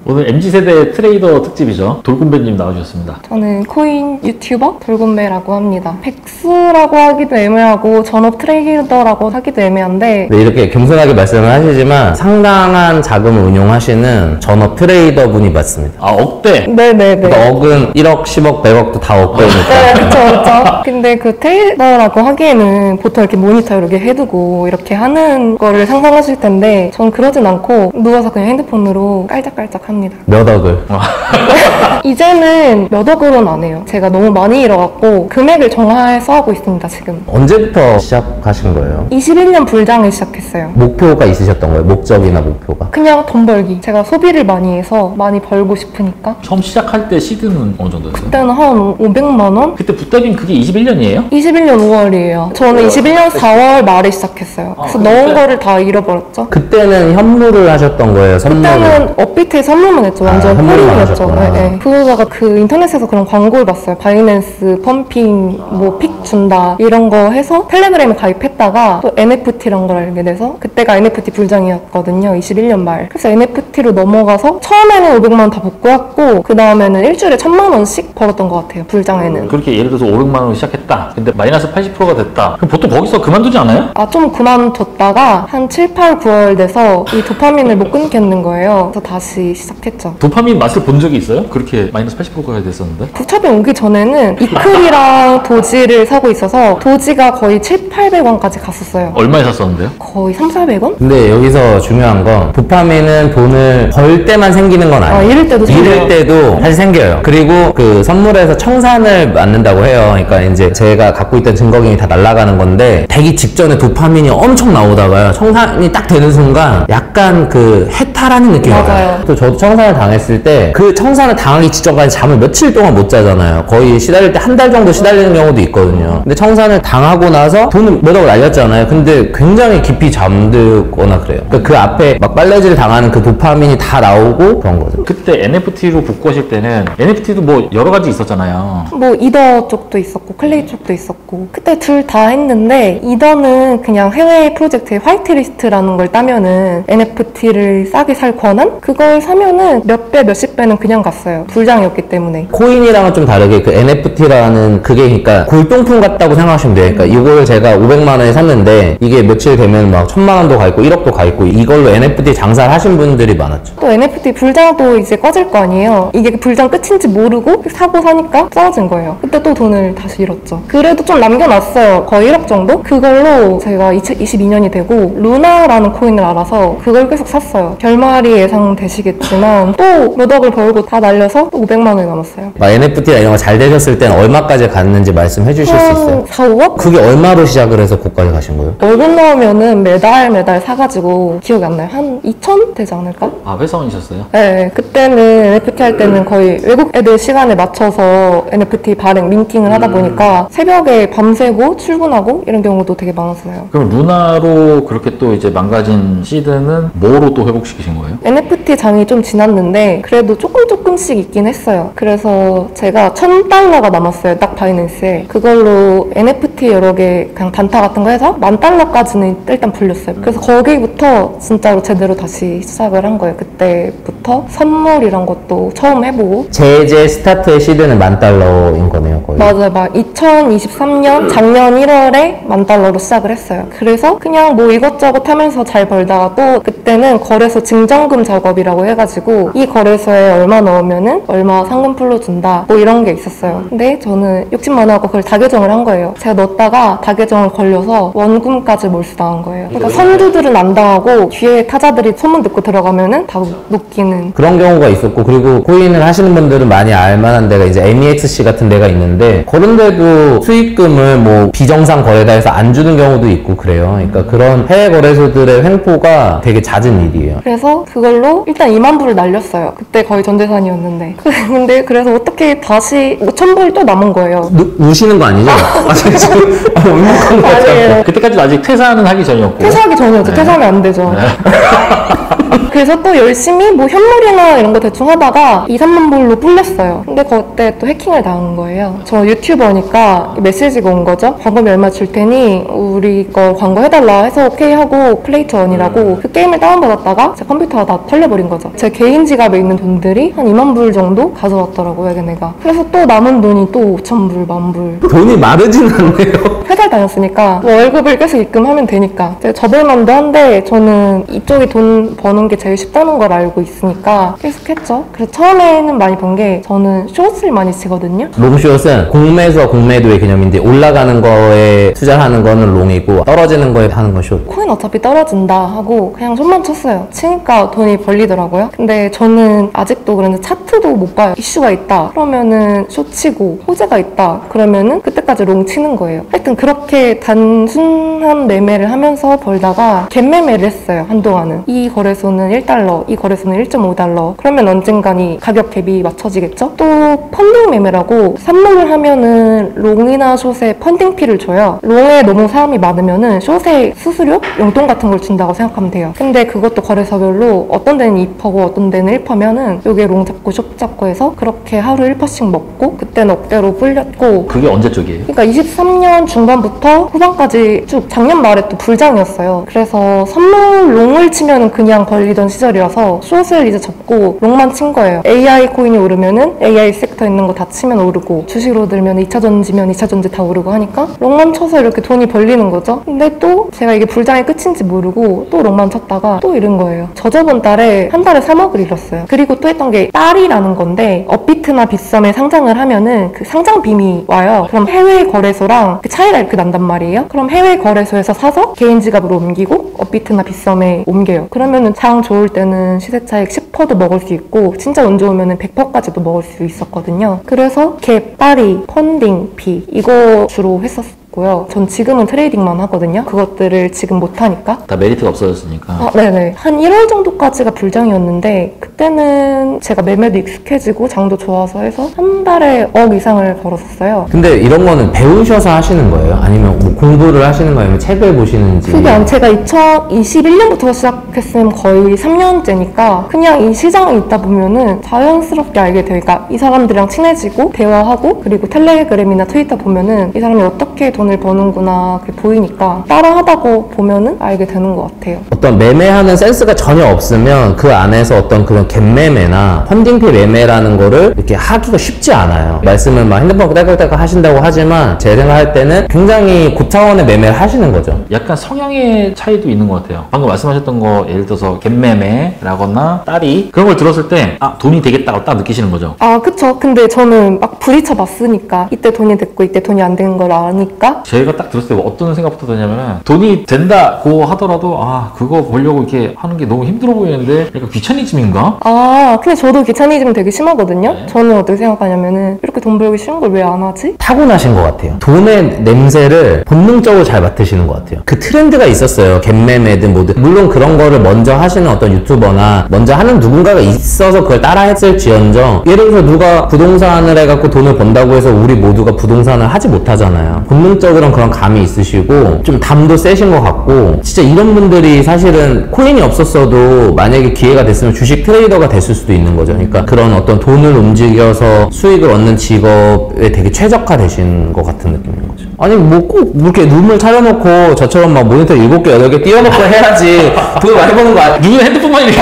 오늘 MZ세대 트레이더 특집이죠. 돌군배님 나와주셨습니다. 저는 코인 유튜버 돌군배라고 합니다. 백수라고 하기도 애매하고 전업 트레이더라고 하기도 애매한데 네, 이렇게 겸손하게 말씀을 하시지만 상당한 자금을 운용하시는 전업 트레이더 분이 맞습니다. 아, 억대? 네네네. 그러니까 억은 1억, 10억, 100억도 다 억대니까. 네, 그쵸. 근데 그 트레이더라고 하기에는 보통 이렇게 모니터 이렇게 해두고 이렇게 하는 거를 상상하실 텐데 전 그러진 않고 누워서 그냥 핸드폰으로 깔짝깔짝 합니다. 몇 억을? 이제는 몇 억으로는 안 해요. 제가 너무 많이 잃어갖고 금액을 정해서 하고 있습니다, 지금. 언제부터 시작하신 거예요? 21년 불장을 시작했어요. 목표가 있으셨던 거예요? 목적이나 목표가? 그냥 돈 벌기. 제가 소비를 많이 해서 많이 벌고 싶으니까. 처음 시작할 때 시드는 어느 정도였어요? 그때는 한 500만 원? 그때 붙대긴 그게 21년이에요? 21년 5월이에요. 저는 21년 4월 말에 시작했어요. 그래서 넣은 거를 다 잃어버렸죠. 그때는 현물을 하셨던 거예요? 선물을? 그때는 업비트에 선물만 했죠. 완전 선물만 홀인이었죠. 하셨구나. 네. 그러다가 그 인터넷에서 그런 광고를 봤어요. 바이낸스 펌핑 뭐 픽 준다 이런 거 해서 텔레그램에 가입했다가 또 NFT란 걸 알게 돼서 그때가 NFT 불장이었거든요. 21년 말. 그래서 NFT로 넘어가서 처음에는 500만 원 다 복구했고 그 다음에는 일주일에 1000만 원씩 벌었던 것 같아요. 불장에는. 그렇게 예를 들어서 500만 원을 시작했다. 근데 마이너스 80%가 됐다. 그럼 보통 거기서 그만두지 않아요? 좀 그만뒀다가 한 7, 8, 9월 돼서 이 도파민을 못 끊겠는 거예요. 그래서 다시 시작했죠. 도파민 맛을 본 적이 있어요? 그렇게 마이너스 80%가 됐었는데? 부처비 오기 전에는 이클이랑 도지를 사고 있어서 도지가 거의 7, 800원까지 갔었어요. 얼마에 샀었는데요? 거의 3, 400원? 근데 여기서 중요한 건 도파민은 돈을 벌 때만 생기는 건 아니에요. 잃을 때도 잃을 생겨요. 때도 사실 생겨요. 그리고 그 선물에서 청산을 맞는다고 해요. 그러니까 이제 제가 갖고 있던 증거금이 다 날아가는 건데 되기 직전에 도파민이 엄청 나오다가요. 청산이 딱 되는 순간 약간 그 해탈하는 느낌이 맞아요. 와요. 또 저도 청산을 당했을 때 그 청산을 당하기 직전까지 잠을 며칠 동안 못 자잖아요. 거의 시달릴 때 한 달 정도 시달리는 경우도 있거든요. 근데 청산을 당하고 나서 돈을 몇 억을 날렸잖아요. 근데 굉장히 깊이 잠들거나 그래요. 그러니까 그 앞에 막 빨래질 당하는 그 도파민이 다 나오고 그런 거죠. 그때 NFT로 복구하실 때는 NFT도 뭐 여러 가지 있었잖아요. 뭐 이더 쪽도 있었고 클레이 쪽도 있었고 그때 둘 다 했는데 이더는 그냥 해외 프로젝트의 화이트리스트라는 걸 따면은 NFT를 싸게 살 권한? 그걸 사면은 몇 배, 몇십 배는 그냥 갔어요. 불장이었기 때문에. 코인이랑은 좀 다르게 그 NFT라는 그게 그러니까 골동품 같다고 생각하시면 돼요. 그러니까 이걸 제가 500만 원에 샀는데 이게 며칠 되면 막 1000만 원도 가 있고 1억도 가 있고 이걸로 NFT 장사를 하신 분들이 많았죠. 또 NFT 불장도 이제 꺼질 거 아니에요. 이게 불장 끝인지 모르고 사고 사니까 떨어진 거예요. 그때 또 돈을 다시 잃었죠. 그래도 좀 남겨놨어요. 거의 1억 정도? 그걸로 제가 2022년이 되고 루나라는 코인을 알아서 그걸 계속 샀어요. 결말이 예상되시겠지만 또 몇 억을 벌고 다 날려서 또 500만 원이 남았어요. 막 NFT나 이런 거 잘 되셨을 때는 얼마까지 갔는지 말씀해 주실 수 있어요? 4, 5억? 그게 얼마로 시작을 해서 거기까지 가신 거예요? 월급 넣으면은 매달 사가지고 기억이 안 나요. 한 2천 되지 않을까? 아, 회사원이셨어요? 네, 그때는 NFT 할 때는 거의 외국 애들 시간에 맞춰서 NFT 발행, 링킹을 하다 보니까 새벽에 밤새고 출근하고 이런 경우도 되게 많았어요. 그럼 루나로 그렇게 또 이제 망가진 시드는 뭐로 또 회복시키신 거예요? NFT 장이 좀 지났는데 그래도 조금씩 있긴 했어요. 그래서 제가 $1000가 남았어요. 딱 바이낸스에. 그걸로 NFT 여러 개 그냥 단타 같은 거 해서 $10,000까지는 일단 불렸어요. 그래서 거기부터 진짜로 제대로 다시 시작을 한 거예요. 그때부터 선물 이런 것도 처음 해보고. 제재 스타트의 시드는 $10,000인 거네요, 거의. 맞아요. 막 2023년 작년 1월에 $10,000로 시작을 했어요. 그래서 그냥 뭐 이것저것 하면서 잘 벌다가 또 그때는 거래소 증정금 작업이라고 해가지고 이 거래소에 얼마 넣으면은 얼마 상금풀로 준다 뭐 이런 게 있었어요. 근데 저는 욕심 많아갖고 그걸 다 계정을 한 거예요. 제가 넣었다가 다 계정을 걸려서 원금까지 몰수당한 거예요. 그러니까 선두들은 안 당하고 뒤에 타자들이 소문 듣고 들어가면은 다 묶이는 그런 경우가 있었고, 그리고 코인을 하시는 분들은 많이 알만한 데가 이제 MEXC 같은 데가 있는데 그런 데도 수익금을 뭐 비정상 거래다해서 안 주는 경우도 있고 그래요. 그러니까 그런 해외 거래소들의 횡포가 되게 잦은 일이에요. 그래서 그걸로 일단 2만 불을 날렸어요. 그때 거의 전 재산이었는데. 근데 그래서 어떻게 다시 5,000불 또 남은 거예요. 우시는 거 아니죠? 지금 울먹한 거 같아요. 아니에요. 그때까지도 아직 퇴사는 하기 전이었고. 퇴사하기 전이었죠. 네. 퇴사하면 안 되죠. 그래서 또 열심히 뭐 현물이나 이런 거 대충 하다가 2, 3만 불로 불렸어요. 근데 그때 또 해킹을 당한 거예요. 저 유튜버니까 메시지가 온 거죠. 광고비 얼마 줄 테니 우리 거 광고 해달라 해서 오케이 하고 플레이트 원이라고 그 게임을 다운받았다가 제 컴퓨터가 다 털려버린 거죠. 제 개인 지갑에 있는 돈들이 한 2만 불 정도 가져왔더라고요, 걔네가. 그래서 또 남은 돈이 또 5천 불, 1만 불. 돈이 마르진 않네요. 회사를 다녔으니까 뭐 월급을 계속 입금하면 되니까 접을만도 한데 저는 이쪽이 돈 버는 게 제일 쉽다는 걸 알고 있으니까 계속 했죠. 그래서 처음에는 많이 번 게 저는 숏을 많이 치거든요. 롱숏은 공매수와 공매도의 개념인데 올라가는 거에 투자하는 거는 롱이고 떨어지는 거에 하는 건 숏. 코인 어차피 떨어진다 하고 그냥 숏만 쳤어요. 치니까 돈이 벌리더라고요. 근데 저는 아직도 그런데 차트도 못 봐요. 이슈가 있다 그러면은 숏 치고 호재가 있다 그러면은 그때까지 롱 치는 거예요. 하여튼 그렇게 단순한 매매를 하면서 벌다가 갭 매매를 했어요. 한동안은. 이 거래소는 1달러, 이 거래소는 1.5달러. 그러면 언젠간 이 가격 갭이 맞춰지겠죠? 또 펀딩 매매라고 삽목을 하면은 롱이나 숏에 펀딩 피를 줘요. 롱에 너무 사람이 많으면은 숏에 수수료? 용돈 같은 걸 준다고 생각하면 돼요. 근데 그것도 거래소별로 어떤 데는 2%고 어떤 데는 1%면은 요게 롱 잡고 숏 잡고 해서 그렇게 하루 1%씩 먹고 그때는 억대로 불렸고. 그게 언제 쪽이에요? 그러니까 23년 중반부터 후반까지 쭉 작년 말에 또 불장이었어요. 그래서 선물 롱을 치면은 그냥 걸리던 시절이라서 숏을 이제 접고 롱만 친 거예요. AI 코인이 오르면은 AI 섹터 있는 거 다 치면 오르고 주식으로 들면 2차전지면 2차전지 다 오르고 하니까 롱만 쳐서 이렇게 돈이 벌리는 거죠. 근데 또 제가 이게 불장의 끝인지 모르고 또 롱만 쳤다가 또 잃은 거예요. 저저번 달에 한 달에 3억을 잃었어요. 그리고 또 했던 게 딸이라는 건데 업비트나 빗썸에 상장을 하면은 그 상장 빔이 와요. 그럼 해외 거래소랑 그 차이가 이렇게 난단 말이에요. 그럼 해외 거래소에서 사서 개인 지갑으로 옮기고 업비트나 빗썸에 옮겨요. 그러면은 장 좋을 때는 시세 차익 10%도 먹을 수 있고 진짜 운 좋으면은 100%까지도 먹을 수 있었거든요. 그래서 갭, 딸이, 펀딩, 비 이거 주로 했었어요. 전 지금은 트레이딩만 하거든요. 그것들을 지금 못하니까. 다 메리트가 없어졌으니까. 네네. 한 1월 정도까지가 불장이었는데 그때는 제가 매매도 익숙해지고 장도 좋아서 해서 한 달에 억 이상을 벌었었어요. 근데 이런 거는 배우셔서 하시는 거예요? 아니면 뭐 공부를 하시는 거예요? 아니면 책을 보시는지? 그게 안 제가 2021년부터 시작했으면 거의 3년째니까 그냥 이 시장에 있다 보면은 자연스럽게 알게 돼요. 그러니까 이 사람들이랑 친해지고 대화하고 그리고 텔레그램이나 트위터 보면은 이 사람이 어떻게 돈을 버는구나 그게 보이니까 따라하다가 보면은 알게 되는 것 같아요. 어떤 매매하는 센스가 전혀 없으면 그 안에서 어떤 그런 갭 매매나 펀딩피 매매라는 거를 이렇게 하기가 쉽지 않아요. 말씀을 막 핸드폰 딸깍딸깍 하신다고 하지만 제 생각할 때는 굉장히 고차원의 매매를 하시는 거죠. 약간 성향의 차이도 있는 것 같아요. 방금 말씀하셨던 거 예를 들어서 갭매매라거나 딸이 그런 걸 들었을 때 돈이 되겠다고 딱 느끼시는 거죠. 그쵸. 근데 저는 막 부딪혀 봤으니까 이때 돈이 됐고 이때 돈이 안 되는 걸 아니까 제가 딱 들었을 때 어떤 생각부터 드냐면은 돈이 된다고 하더라도 그거 보려고 이렇게 하는 게 너무 힘들어 보이는데 약간 귀차니즘인가? 근데 저도 귀차니즘 되게 심하거든요. 저는 어떻게 생각하냐면은 이렇게 돈 벌기 쉬운 걸 왜 안 하지? 타고나신 것 같아요. 돈의 냄새를 본능적으로 잘 맡으시는 것 같아요. 그 트렌드가 있었어요. 갭매매든 뭐든. 물론 그런 거를 먼저 하시는 어떤 유튜버나 먼저 하는 누군가가 있어서 그걸 따라 했을지언정 예를 들어서 누가 부동산을 해갖고 돈을 번다고 해서 우리 모두가 부동산을 하지 못하잖아요. 본능적으로는 그런 감이 있으시고 좀 담도 세신 것 같고 진짜 이런 분들이 사실은 코인이 없었어도 만약에 기회가 됐으면 주식 트레이더가 됐을 수도 있는 거죠. 그러니까 그런 어떤 돈을 움직여서 수익을 얻는 직업에 되게 최적화되신 것 같은 느낌인 거죠. 아니 뭐 꼭 이렇게 룸을 차려놓고 저처럼 막 모니터 7개, 8개 띄워놓고 해야지 돈 많이 버는 거 아니에요? 누구는 핸드폰만 이렇게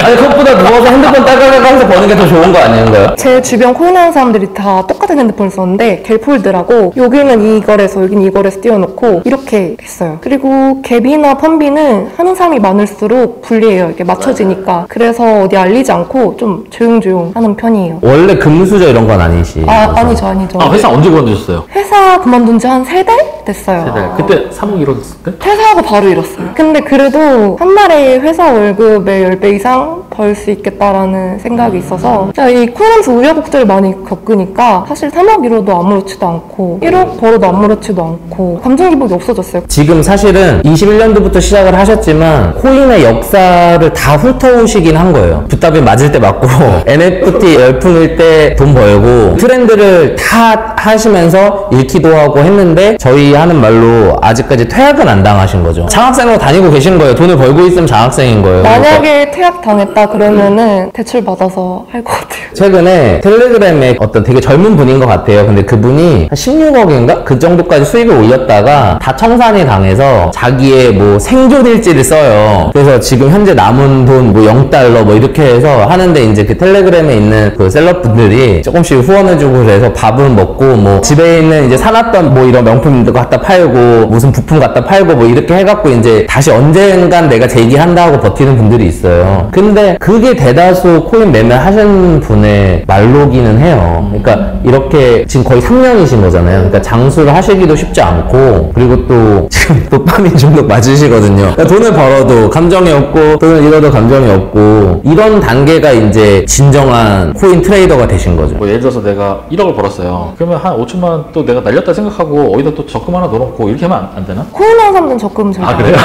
아니 그것보다 누워서 핸드폰 딸깍딸깍 하면서 버는 게 더 좋은 거 아닌가요? 제 주변 코인하는 사람들이 다 똑같은 핸드폰을 썼는데 갤폴드라고 여기는 이거래서 여기는 이거래서 띄워놓고 이렇게 했어요. 그리고 갭이나 펀비는 하는 사람이 많을수록 불리해요. 이렇게 맞춰지니까. 그래서 어디 알리지 않고 좀 조용조용 하는 편이에요. 원래 금수저 이런 건 아니시? 아니죠. 회사 언제 그만두셨어요? 회사 그만둔 지 한 3달 됐어요. 3달. 그때 3억 잃었을 때? 퇴사하고 바로 잃었어요. 근데 그래도 한 달에 회사 월급의 10배 이상 벌 수 있겠다라는 생각이 있어서 이 코인하면서 우여곡절을 많이 겪으니까 사실 3억 잃어도 아무렇지도 않고 1억 벌어도 아무렇지도 않고 감정 기복이 없어졌어요. 지금 사실은 21년도부터 시작을 하셨지만 코인의 역사를 다 훑어오시긴 한 거예요. 붓답이 맞을 때 맞고 NFT 열풍일 때 돈 벌고 트렌드를 다 하시면서 잃기도 하고 했는데 저희 하는 말로 아직까지 퇴학은 안 당하신 거죠. 장학생으로 다니고 계신 거예요. 돈을 벌고 있으면 장학생인 거예요. 만약에 퇴학 당했다 그러면은 대출 받아서 할 것 같아요. 최근에 텔레그램에 어떤 되게 젊은 분인 것 같아요. 근데 그분이 한 16억인가? 그 정도까지 수익을 올렸다가 다 청산이 당해서 자기의 뭐 생존일지를 써요. 그래서 지금 현재 남은 돈 뭐 0달러 뭐 이렇게 해서 하는데 이제 그 텔레그램에 있는 그 셀럽분들이 조금씩 후원해주고 그래서 밥은 먹고 뭐 집에 있는 이제 사놨던 뭐 이런 명품들 갖다 팔고 무슨 부품 갖다 팔고 뭐 이렇게 해갖고 이제 다시 언젠간 내가 재기한다 하고 버티는 분들이 있어요. 근데 그게 대다수 코인 매매 하신 분의 말로기는 해요. 그러니까 이렇게 지금 거의 3년이신 거잖아요. 그러니까 장수를 하시기도 쉽지 않고 그리고 또 지금 도파민 중독 맞으시거든요. 그러니까 돈을 벌어도 감정이 없고 돈을 잃어도 감정이 없고 이런 단계가 이제 진정한 코인 트레이더가 되신 거죠. 뭐 예를 들어서 내가 1억을 벌었어요. 그러면 한 5천만 원 또 내가 날렸다 생각하고 어디다 또 적금 하나 넣어놓고 이렇게 하면 안 되나? 코인하는 사람들은 적금 잘 아, 그래요?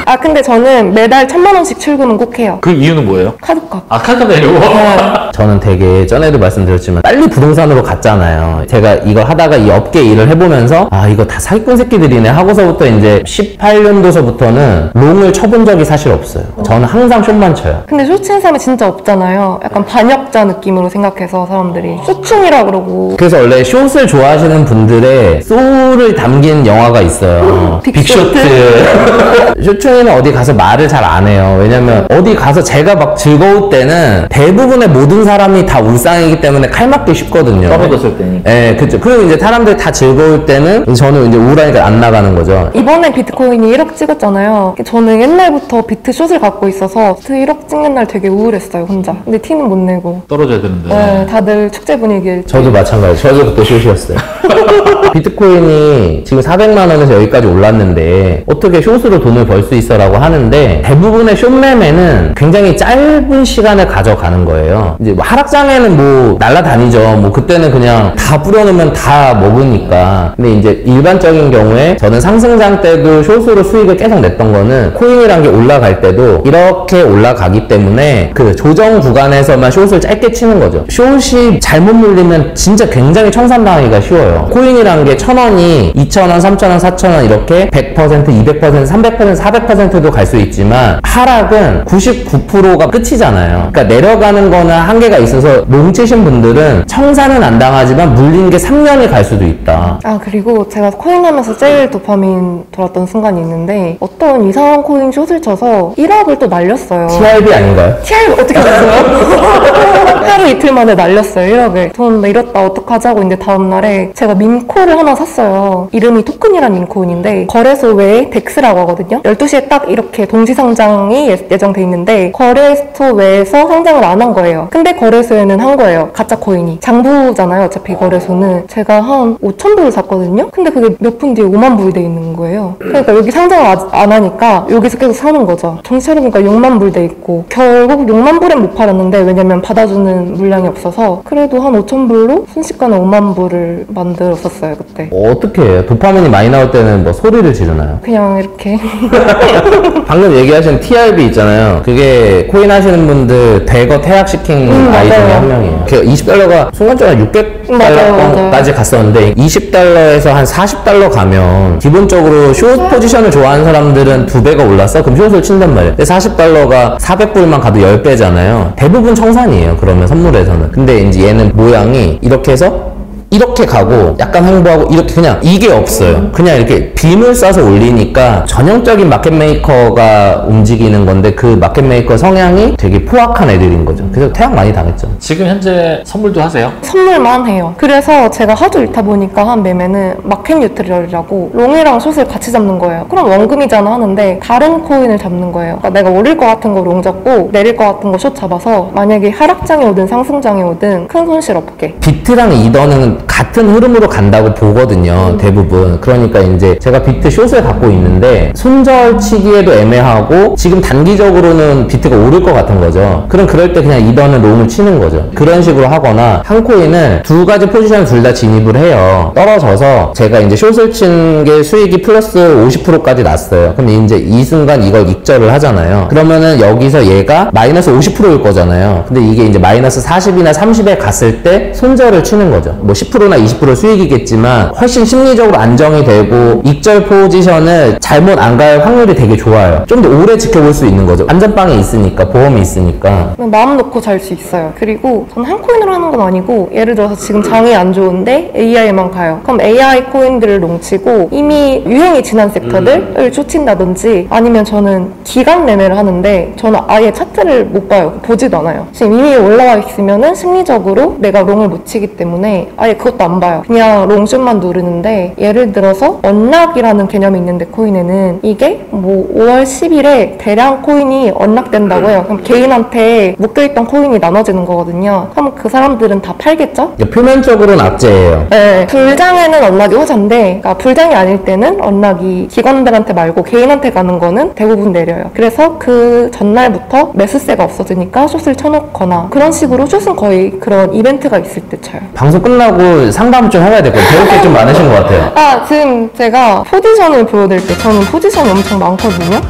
아 근데 저는 매달 1,000만 원씩 출금은 꼭 해요. 그 이유는 뭐예요? 카드값. 아, 카드 내려고? 저는 되게 전에도 말씀드렸지만 빨리 부동산으로 갔잖아요. 제가 이걸 하다가 이 업계 일을 해보면서 아 이거 다 사기꾼 새끼들이네 하고서부터 이제 18년도서부터는 롱을 쳐본 적이 사실 없어요. 저는 항상 숏만 쳐요. 근데 쇼 치는 사람이 진짜 없잖아요. 약간 반역자 느낌으로 생각해서 사람들이 쇼충이라 그러고. 그래서 원래 숏을 좋아하시는 분들의 소울을 담긴 영화가 있어요. 빅쇼트. 쇼충이는 어디 가서 말을 잘 안 해요. 왜냐면 어디 가서 제가 막 즐거울 때는 대부분의 모든 사람이 다 울상이기 때문에 칼 맞기 쉽거든요. 떨어졌을 때니. 네, 그쵸. 그리고 이제 사람들이 다 즐거울 때는 저는 이제 우울하니까 안 나가는 거죠. 이번에 비트코인이 1억 찍었잖아요. 저는 옛날부터 비트숏을 갖고 있어서 비트 1억 찍는 날 되게 우울했어요, 혼자. 근데 티는 못 내고. 떨어져야 되는데. 네, 다들 축제 분위기일 때. 저도 마찬가지. 저도 그때 숏이었어요. 비트코인이 지금 400만 원에서 여기까지 올랐는데 어떻게 숏으로 돈을 벌 수 있어라고 하는데 대부분의 숏 매매는 굉장히 짧은 시간을 가져가는 거예요. 이제 뭐 하락장에는 뭐 날라다니죠. 뭐 그때는 그냥 다 뿌려놓으면 다 먹으니까. 근데 이제 일반적인 경우에 저는 상승장 때도 숏으로 수익을 계속 냈던 거는 코인이란 게 올라갈 때도 이렇게 올라가기 때문에 그 조정 구간에서만 숏을 짧게 치는 거죠. 숏이 잘못 물리면 진짜 굉장히 청산당하기가 쉬워요. 코인이란 게 1,000원이 2,000원, 3,000원, 4,000원 이렇게 100%, 200%, 300%, 400%도 갈 수 있지만 하락은 99%가 끝이잖아요. 그러니까 내려가는 거는 한계가 있어서 롱 치신 분들은 청산은 안 당하지만 물린 게 3년이 갈 수도 있다. 아 그리고 제가 코인 하면서 제일 도파민 돌았던 순간이 있는데 어떤 이상한 코인 숏을 쳐서 1억을 또 날렸어요. TRB 아닌가요? TRB 어떻게 알았어요? 하루 이틀 만에 날렸어요 1억을. 돈 잃었다 어떡하자고. 근데 다음날에 제가 민코를 하나 샀어요. 이름이 토큰이란 민코인인데 거래소 외에 덱스라고 하거든요. 12시에 딱 이렇게 동시상장이 예정돼 있는데 거래소 외에서 상장을 안 한 거예요. 근데 거래소에는 한 거예요. 가짜 코인이. 장부잖아요 어차피 거래소는. 제가 한 5,000불을 샀거든요. 근데 그게 몇 분 뒤에 5만 불이 돼 있는 거예요. 그러니까 여기 상장을 안 하니까 여기서 계속 사는 거죠. 정신 차려보니까 6만 불 돼 있고 결국 6만 불엔 못 팔았는데 왜냐면 받아주는 물량이 없어서 그래도 한 5,000불로 순식간에 5만 불을 만들었었어요 그때. 어떻게 해요? 도파민이 많이 나올 때는 뭐 소리를 지르나요? 그냥 이렇게 방금 얘기하신 TRB 있잖아요. 그게 코인 하시는 분들 대거 퇴학시킨 아이 중에 맞아요. 한 명이에요. 그 20달러가 순간적으로 맞아요. 600달러까지 갔었는데 20달러에서 한 40달러 가면 기본적으로 숏 포지션을 좋아하는 사람들은 2배가 올랐어? 그럼 숏을 친단 말이에요. 근데 40달러가 400불만 가도 10배잖아요. 대부분 청산이에요. 그러면 선물에서는. 근데 이제 얘는 모양이 이렇게 해서 이렇게 가고 약간 횡보하고 이렇게 그냥 이게 없어요. 그냥 이렇게 빔을 쏴서 올리니까 전형적인 마켓메이커가 움직이는 건데 그 마켓메이커 성향이 되게 포악한 애들인 거죠. 그래서 퇴학 많이 당했죠. 지금 현재 선물도 하세요? 선물만 해요. 그래서 제가 하도 잃다 보니까 한 매매는 마켓 뉴트럴이라고 롱이랑 숏을 같이 잡는 거예요. 그럼 원금이잖아 하는데 다른 코인을 잡는 거예요. 그러니까 내가 오를 것 같은 거 롱 잡고 내릴 것 같은 거 숏 잡아서 만약에 하락장에 오든 상승장에 오든 큰 손실 없게. 비트랑 이더는 같은 흐름으로 간다고 보거든요. 대부분. 그러니까 이제 제가 비트 숏을 갖고 있는데 손절 치기에도 애매하고 지금 단기적으로는 비트가 오를 것 같은 거죠. 그럼 그럴 때 그냥 이더는 롱을 치는 거죠. 그런 식으로 하거나 한 코인을 두 가지 포지션을 둘 다 진입을 해요. 떨어져서 제가 이제 숏을 친 게 수익이 플러스 50%까지 났어요. 근데 이제 이 순간 이걸 익절을 하잖아요. 그러면은 여기서 얘가 마이너스 50%일 거잖아요. 근데 이게 이제 마이너스 40이나 30에 갔을 때 손절을 치는 거죠. 뭐 10%나 20% 수익이겠지만 훨씬 심리적으로 안정이 되고 익절 포지션을 잘못 안 갈 확률이 되게 좋아요. 좀 더 오래 지켜볼 수 있는 거죠. 안전빵이 있으니까, 보험이 있으니까. 마음 놓고 잘 수 있어요. 그리고 전 한 코인으로 하는 건 아니고 예를 들어서 지금 장이 안 좋은데 AI만 가요. 그럼 AI 코인들을 롱치고 이미 유행이 지난 섹터들을 쫓친다든지 아니면 저는 기간 매매를 하는데 저는 아예 차트를 못 봐요. 보지도 않아요. 지금 이미 올라와 있으면은 심리적으로 내가 롱을 못 치기 때문에 아예 그것도 안 봐요. 그냥 롱숏만 누르는데 예를 들어서 언락이라는 개념이 있는데 코인에는 이게 뭐 5월 10일에 대량 코인이 언락된다고 해요. 그럼 개인한테 묶여있던 코인이 나눠지는 거거든요. 그럼 그 사람들은 다 팔겠죠? 표면적으로는 악재예요. 네. 불장에는 언락이 호재인데 그러니까 불장이 아닐 때는 언락이 기관들한테 말고 개인한테 가는 거는 대부분 내려요. 그래서 그 전날부터 매수세가 없어지니까 숏을 쳐놓거나 그런 식으로 숏은 거의 그런 이벤트가 있을 때 쳐요. 방송 끝나고 상담 좀 해봐야 될 것 같아요. 배울 게 좀 많으신 것 같아요. 지금 제가 포지션을 보여드릴게요. 저는 포지션이 엄청 많거든요.